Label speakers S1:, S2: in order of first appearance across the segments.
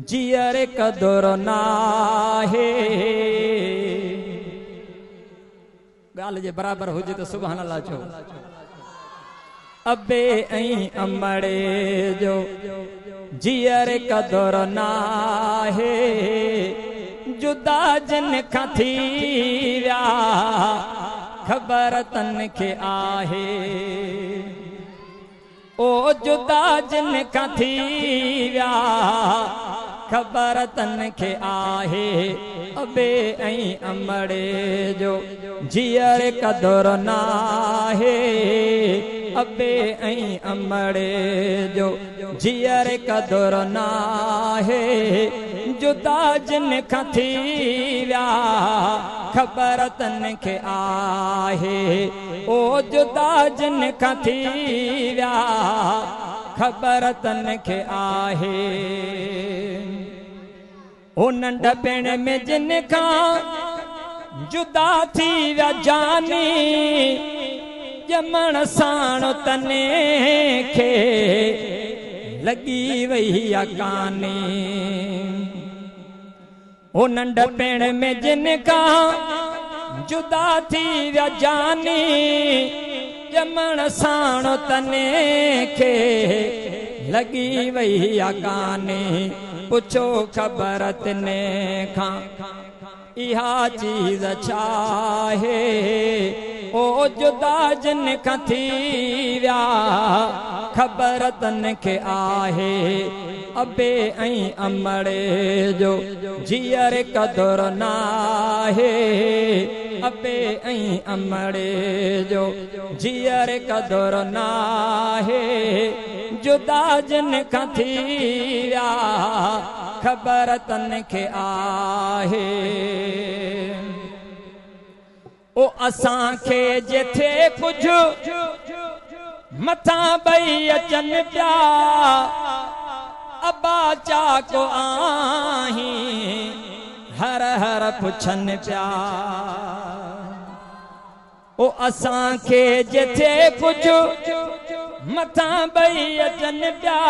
S1: जियर कदुर नाहे। गाल जे बराबर हुजे तो सुभान अल्लाह चो। अबे ऐं अमड़े जो जियर कदुर नाहे, जुदा जिन खां थी विया ख़बर तन खे आहे। ओ जुदा जिन खां थी विया ख़बर तन खे आहे। अबे ऐं अमड़े जो जियर कदुर नाहे। अबे ऐं अमड़े जो जियर कदुर नाहे, जुदा जिन खां थी विया ख़बर तन खे आहे। ओ जुदा जिन खां थी विया ख़बर तन खे आहे। ओ नंढपण में जिन खां जुदा थी विया जानी, ॼमण साण तने खे लगी वही कानी। ओ नंढपण में जिन खां जुदा थी विया जानी, ॼमण साण तने खे लगी वही कानी। पुछो ख़बर तने खां इहा चीज़ छाहे। ओ जुदा जिन खां थी विया ख़बर तन खे आहे। अबे ऐं अमड़े जो जियर कदुर नाहे। अबे ऐं अमड़े जो जियर कदुर नाहे, जुदा जिन खां थी विया ख़बर तन खे आहे। ओ असांखे जिथे कुझु मथां ॿई अचनि पिया, अबा चाको आहीं हर हर पुछनि पिया। ओ असांखे जिथे कुझु मथां ॿई अचनि पिया,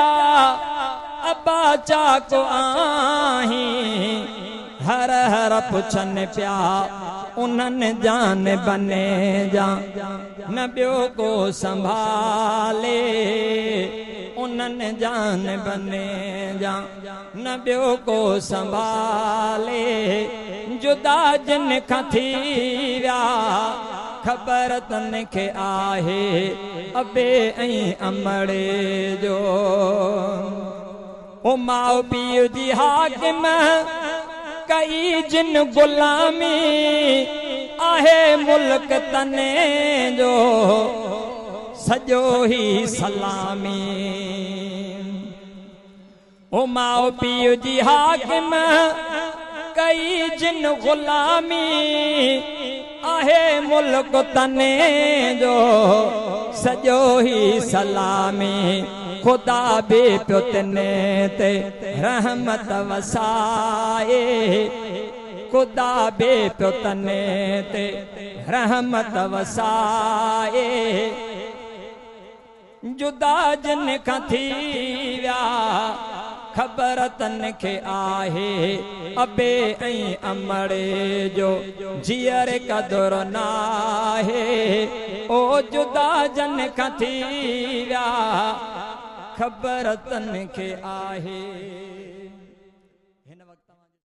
S1: अबा चाको आहीं हर हर पुछनि पिया। उन्हनि जान बने जा न ॿियो को संभाले। उन्हनि जान बने जा न ॿियो को संभाले। जुदा जिन खां थी विया ख़बर तन खे आहे। अबे ऐं अमड़े जो ओ माउ पीउ जी हाकिम कई जिन गुलामी, आहे मुल्क तने जो सॼो ही सलामी। ओ माउ पीउ जी हाकिम कई जिन गुलामी, आहे मुल्क तने जो सॼो ही सलामी। खुदा बे पियो तने ते रहमत वसाए। खुदा बे पियो तने ते रहमत वसाए। जुदा जिन खां थी विया ख़बर तन खे आहे। अबे ऐं अमड़े जो जियर कदुर नाहे। ओ जुदा जिन खां थी विया ख़बर तन खे आहे। हिन वक़्त